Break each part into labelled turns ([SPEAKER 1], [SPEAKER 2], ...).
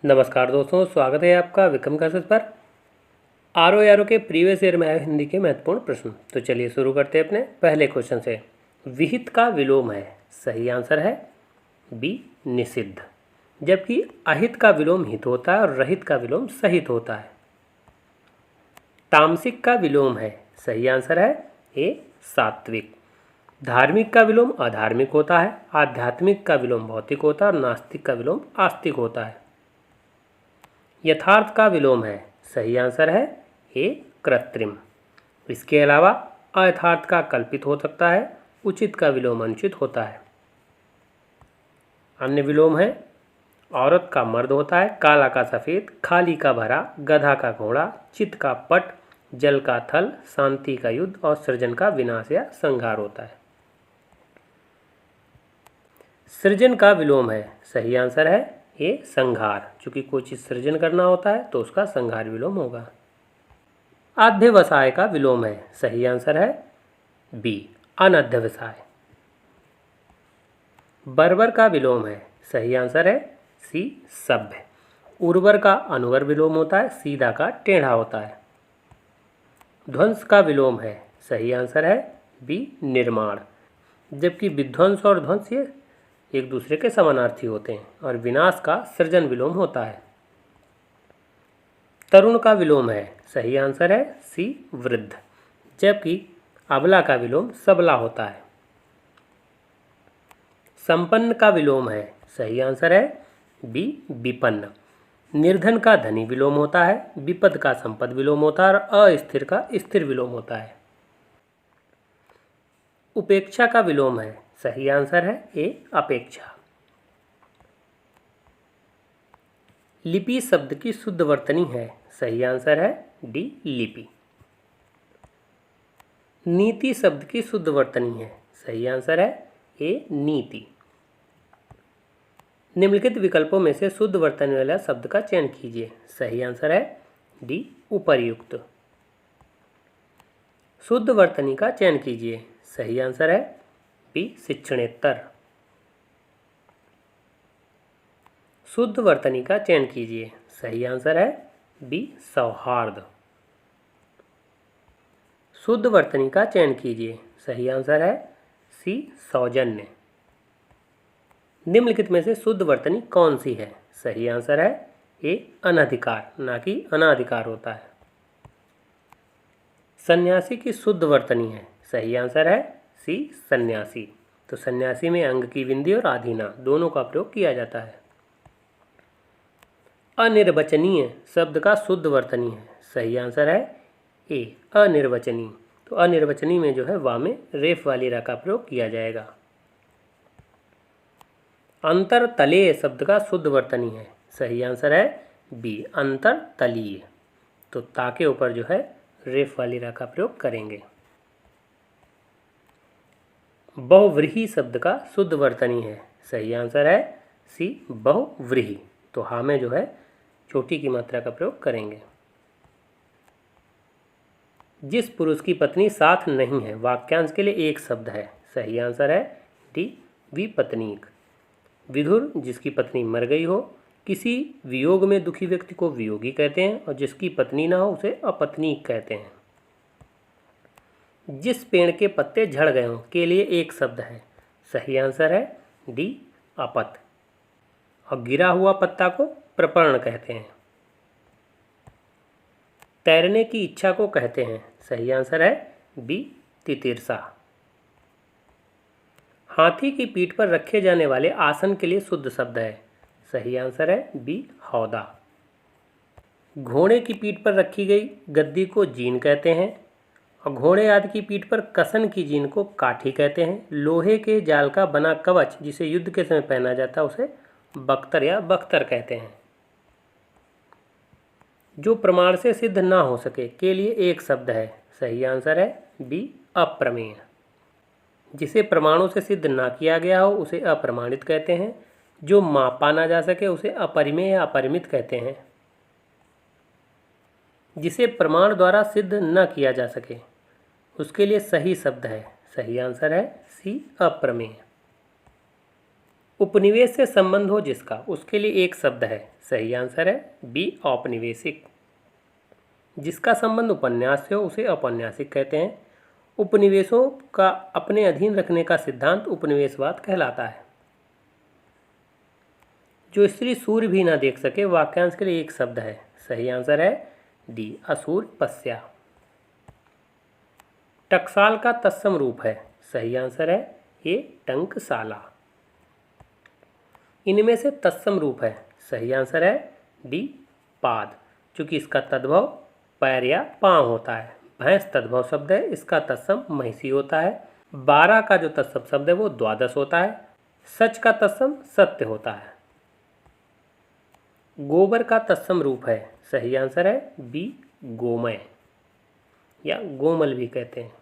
[SPEAKER 1] नमस्कार दोस्तों, स्वागत है आपका विक्रम क्लासेस पर। आर ओ यारो के प्रीवियस ईयर में आए हिंदी के महत्वपूर्ण प्रश्न। तो चलिए शुरू करते हैं अपने पहले क्वेश्चन से। विहित का विलोम है, सही आंसर है बी निषिद्ध, जबकि अहित का विलोम हित होता है और रहित का विलोम सहित होता है। तामसिक का विलोम है, सही आंसर है ए सात्विक। धार्मिक का विलोम अधार्मिक होता है, आध्यात्मिक का विलोम भौतिक होता है और नास्तिक का विलोम आस्तिक होता है। यथार्थ का विलोम है, सही आंसर है ए कृत्रिम। इसके अलावा अयथार्थ का कल्पित हो सकता है, उचित का विलोम अनुचित होता है। अन्य विलोम है औरत का मर्द होता है, काला का सफ़ेद, खाली का भरा, गधा का घोड़ा, चित का पट, जल का थल, शांति का युद्ध और सृजन का विनाश या संहार होता है। सृजन का विलोम है, सही आंसर है ए संहार। चूंकि कोई चीज़ सृजन करना होता है तो उसका संहार विलोम होगा। अध्यवसाय का विलोम है, सही आंसर है बी अनध्यवसाय। बर्बर का विलोम है, सही आंसर है सी सभ्य। उर्वर का अनुवर विलोम होता है, सीधा का टेढ़ा होता है। ध्वंस का विलोम है, सही आंसर है बी निर्माण, जबकि विध्वंस और ध्वंस ये एक दूसरे के समानार्थी होते हैं। और विनाश का सृजन विलोम होता है। तरुण का विलोम है, सही आंसर है सी वृद्ध, जबकि अबला का विलोम सबला होता है। संपन्न का विलोम है, सही आंसर है बी विपन्न। निर्धन का धनी विलोम होता है, विपद का संपद विलोम होता है और अस्थिर का स्थिर विलोम होता है। उपेक्षा का विलोम है, सही आंसर है ए अपेक्षा। लिपि शब्द की शुद्ध वर्तनी है, सही आंसर है डी लिपि। नीति शब्द की शुद्ध वर्तनी है, सही आंसर है ए नीति। निम्नलिखित विकल्पों में से शुद्ध वर्तनी वाला शब्द का चयन कीजिए, सही आंसर है डी उपर्युक्त। शुद्ध वर्तनी का चयन कीजिए, सही आंसर है बी शिक्षणेत्तर। शुद्ध वर्तनी का चयन कीजिए, सही आंसर है बी सौहार्द। शुद्ध वर्तनी का चयन कीजिए, सही आंसर है सी सौजन्य। निम्नलिखित में से शुद्ध वर्तनी कौन सी है, सही आंसर है ए अनधिकार, ना कि अनाधिकार होता है। सन्यासी की शुद्ध वर्तनी है, सही आंसर है सी सन्यासी। तो सन्यासी में अंग की बिंदी और आधीना दोनों का प्रयोग किया जाता है। अनिर्वचनीय शब्द का शुद्ध वर्तनी है, सही आंसर है ए अनिर्वचनीय। तो अनिर्वचनीय में जो है वा में रेफ वाली रा का प्रयोग किया जाएगा। अंतरतलीय शब्द का शुद्ध वर्तनी है, सही आंसर है बी अंतरतलीय। तो ता के ऊपर जो है रेफ वाली रा का प्रयोग करेंगे। बहुव्रीहि शब्द का शुद्ध वर्तनी है, सही आंसर है सी बहुव्रीहि। तो हा में जो है चोटी की मात्रा का प्रयोग करेंगे। जिस पुरुष की पत्नी साथ नहीं है, वाक्यांश के लिए एक शब्द है, सही आंसर है डी विपत्नीक। विधुर जिसकी पत्नी मर गई हो, किसी वियोग में दुखी व्यक्ति को वियोगी कहते हैं और जिसकी पत्नी ना हो उसे अपत्नीक कहते हैं। जिस पेड़ के पत्ते झड़ गए हों के लिए एक शब्द है, सही आंसर है डी अपत। और गिरा हुआ पत्ता को प्रपर्ण कहते हैं। तैरने की इच्छा को कहते हैं, सही आंसर है बी तितिरसा। हाथी की पीठ पर रखे जाने वाले आसन के लिए शुद्ध शब्द है, सही आंसर है बी हौदा। घोड़े की पीठ पर रखी गई गद्दी को जीन कहते हैं और घोड़े आदि की पीठ पर कसन की जीन को काठी कहते हैं। लोहे के जाल का बना कवच जिसे युद्ध के समय पहना जाता है उसे बख्तर या बख्तर कहते हैं। जो प्रमाण से सिद्ध ना हो सके के लिए एक शब्द है, सही आंसर है बी अप्रमेय। जिसे प्रमाणों से सिद्ध ना किया गया हो उसे अप्रमाणित कहते हैं। जो मापा ना जा सके उसे अपरिमेय या अपरिमित कहते हैं। जिसे प्रमाण द्वारा सिद्ध न किया जा सके उसके लिए सही शब्द है, सही आंसर है सी अप्रमेय। उपनिवेश से संबंध हो जिसका, उसके लिए एक शब्द है। सही आंसर है बी औपनिवेशिक। जिसका संबंध उपन्यास से हो उसे औपन्यासिक कहते हैं। उपनिवेशों का अपने अधीन रखने का सिद्धांत उपनिवेशवाद कहलाता है। जो स्त्री सूर्य भी ना देख सके, वाक्यांश के लिए एक शब्द है। सही आंसर है डी असूर्य पस्या। टकसाल का तत्सम रूप है। सही आंसर है ए टंकशाला। इनमें से तत्सम रूप है। सही आंसर है डी पाद, चूंकि इसका तद्भव पैर या पांव होता है। भैंस तद्भव शब्द है, इसका तत्सम महिषी होता है। 12 का जो तत्सम शब्द है वो द्वादश होता है। सच का तत्सम सत्य होता है। गोबर का तत्सम रूप है। सही आंसर है बी गोमय या गोमल भी कहते हैं।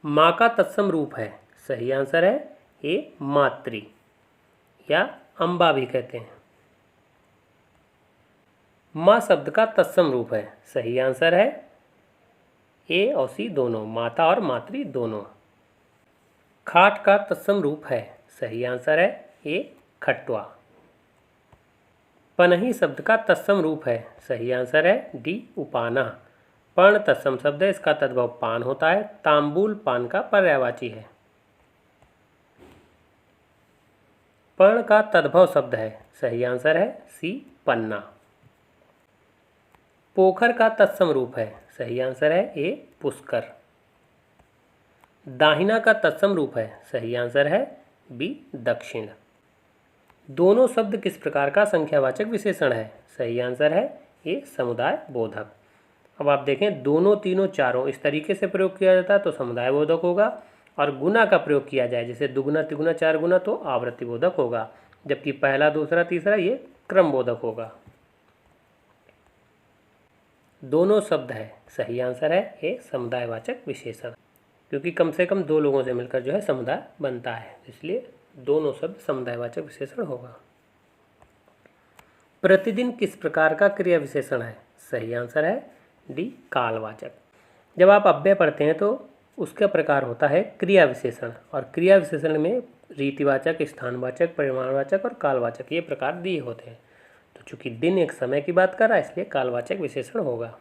[SPEAKER 1] माँ का तत्सम रूप है। सही आंसर है ए मातृ या अम्बा भी कहते हैं। माँ शब्द का तत्सम रूप है। सही आंसर है ए और सी दोनों, माता और मातृ दोनों। खाट का तत्सम रूप है। सही आंसर है ए खटवा। पनही शब्द का तत्सम रूप है। सही आंसर है डी उपाना। पर्ण तत्सम शब्द है, इसका तद्भव पान होता है। तांबूल पान का पर्यायवाची है। पर्ण का तद्भव शब्द है। सही आंसर है सी पन्ना। पोखर का तत्सम रूप है। सही आंसर है ए पुष्कर। दाहिना का तत्सम रूप है। सही आंसर है बी दक्षिण। दोनों शब्द किस प्रकार का संख्यावाचक विशेषण है। सही आंसर है ए समुदाय बोधक। अब आप देखें, दोनों तीनों चारों इस तरीके से प्रयोग किया जाता है तो समुदाय बोधक होगा, और गुना का प्रयोग किया जाए जैसे दुगुना तिगुना चार गुना तो आवृत्ति बोधक होगा, जबकि पहला दूसरा तीसरा ये क्रम बोधक होगा। दोनों शब्द है। सही आंसर है ए समुदायवाचक विशेषण, क्योंकि कम से कम दो लोगों से मिलकर जो है समुदाय बनता है, इसलिए दोनों शब्द समुदायवाचक विशेषण होगा। प्रतिदिन किस प्रकार का क्रिया विशेषण है। सही आंसर है डी कालवाचक। जब आप अव्यय पढ़ते हैं तो उसका प्रकार होता है क्रिया विशेषण, और क्रिया विशेषण में रीतिवाचक, स्थानवाचक, परिमाणवाचक और कालवाचक ये प्रकार दिए होते हैं। तो चूंकि दिन एक समय की बात कर रहा है इसलिए कालवाचक विशेषण होगा।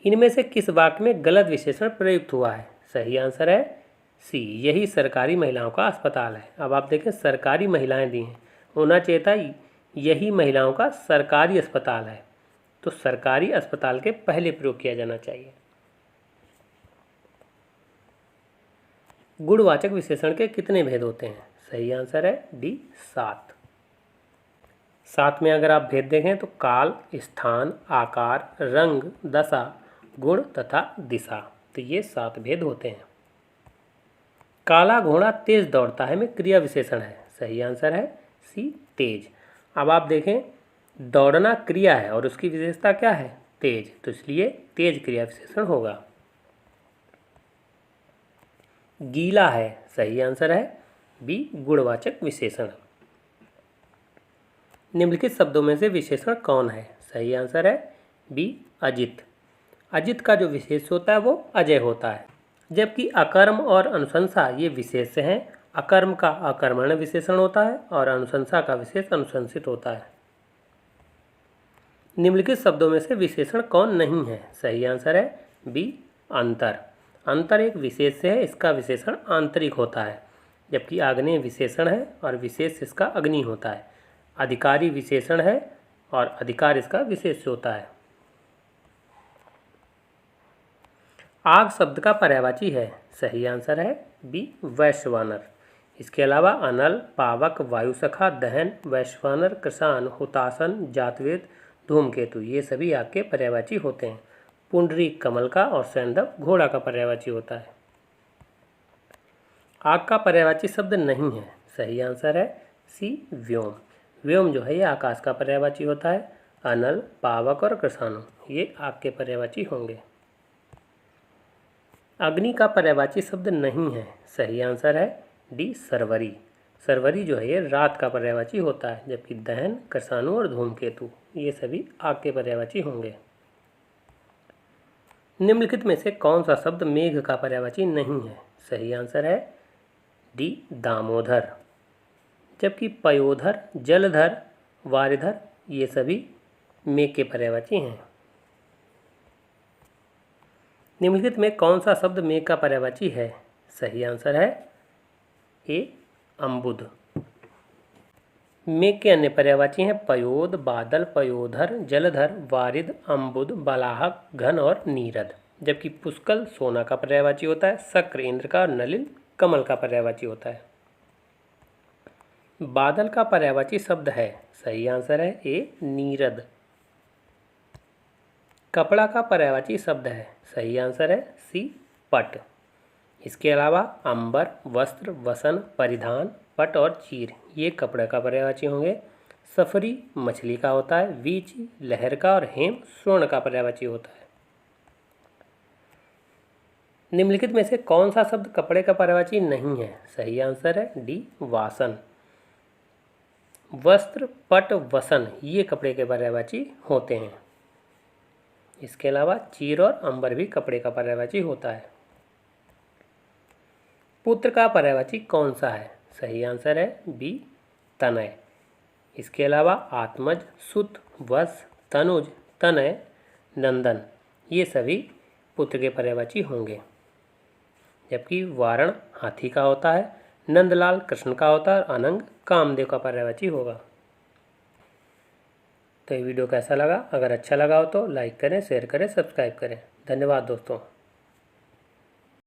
[SPEAKER 1] इनमें से किस वाक्य में गलत विशेषण प्रयुक्त हुआ है। सही आंसर है सी यही सरकारी महिलाओं का अस्पताल है। अब आप देखें, सरकारी महिलाएं दी हैं, होना चाहिए था यही महिलाओं का सरकारी अस्पताल है, तो सरकारी अस्पताल के पहले प्रयोग किया जाना चाहिए। गुणवाचक विशेषण के कितने भेद होते हैं। सही आंसर है डी 7। 7 में अगर आप भेद देखें तो काल, स्थान, आकार, रंग, दशा, गुण तथा दिशा, तो ये 7 भेद होते हैं। काला घोड़ा तेज दौड़ता है में क्रिया विशेषण है। सही आंसर है सी तेज। अब आप देखें, दौड़ना क्रिया है और उसकी विशेषता क्या है, तेज, तो इसलिए तेज क्रिया विशेषण होगा। गीला है, सही आंसर है बी गुणवाचक विशेषण। निम्नलिखित शब्दों में से विशेषण कौन है। सही आंसर है बी अजित। अजित का जो विशेष होता है वो अजय होता है, जबकि अकर्म और अनुशंसा ये विशेष हैं। अकर्म का अकर्मण्य विशेषण होता है और अनुशंसा का विशेष अनुशंसित होता है। निम्नलिखित शब्दों में से विशेषण कौन नहीं है। सही आंसर है बी अंतर। अंतर एक विशेष है, इसका विशेषण आंतरिक होता है, जबकि आग्नेय विशेषण है और विशेष इसका अग्नि होता है। अधिकारी विशेषण है और अधिकार इसका विशेष होता है। आग शब्द का पर्यायवाची है। सही आंसर है बी वैश्वानर। इसके अलावा अनल, पावक, वायुसखा, दहन, वैश्वानर, कृषाण, हुतासन, जातवेद, धूमकेतु ये सभी आग के पर्यायवाची होते हैं। पुंडरीक कमल का और सैंधव घोड़ा का पर्यायवाची होता है। आग का पर्यायवाची शब्द नहीं है। सही आंसर है सी व्योम। व्योम जो है ये आकाश का पर्यायवाची होता है। अनल, पावक और कृषाणु ये आग के पर्यायवाची होंगे। अग्नि का पर्यायवाची शब्द नहीं है। सही आंसर है डी सरवरी। सरवरी जो है ये रात का पर्यायवाची होता है, जबकि दहन, कृषाणु और धूमकेतु ये सभी आग के पर्यायवाची होंगे। निम्नलिखित में से कौन सा शब्द मेघ का पर्यायवाची नहीं है। सही आंसर है डी दामोदर। जबकि पयोधर, जलधर, वारिधर ये सभी मेघ के पर्यायवाची हैं। निम्नलिखित में कौन सा शब्द मेघ का पर्यायवाची है? सही आंसर है ए अम्बुद। मेघ के अन्य पर्यायवाची हैं पयोद, बादल, पयोधर, जलधर, वारिद, अम्बुद, बलाहक, घन और नीरद। जबकि पुष्कल सोना का पर्यायवाची होता है, शक्र इंद्र का और नलिन कमल का पर्यायवाची होता है। बादल का पर्यायवाची शब्द है, सही आंसर है ए नीरद। कपड़ा का पर्यायवाची शब्द है, सही आंसर है सी पट। इसके अलावा अंबर, वस्त्र, वसन, परिधान, पट और चीर ये कपड़े का पर्यायवाची होंगे। सफरी मछली का होता है, वीची लहर का और हेम स्वर्ण का पर्यायवाची होता है। निम्नलिखित में से कौन सा शब्द कपड़े का पर्यायवाची नहीं है? सही आंसर है डी वासन। वस्त्र, पट, वसन ये कपड़े के पर्यायवाची होते हैं। इसके अलावा चीर और अंबर भी कपड़े का पर्यायवाची होता है। पुत्र का पर्यायवाची कौन सा है? सही आंसर है बी तनय। इसके अलावा आत्मज, सुत, वत्स, तनुज, तनय, नंदन ये सभी पुत्र के पर्यायवाची होंगे। जबकि वारण हाथी का होता है, नंदलाल कृष्ण का होता है और अनंग कामदेव का पर्यायवाची होगा। तो ये वीडियो कैसा लगा? अगर अच्छा लगा हो तो लाइक करें, शेयर करें, सब्सक्राइब करें। धन्यवाद दोस्तों।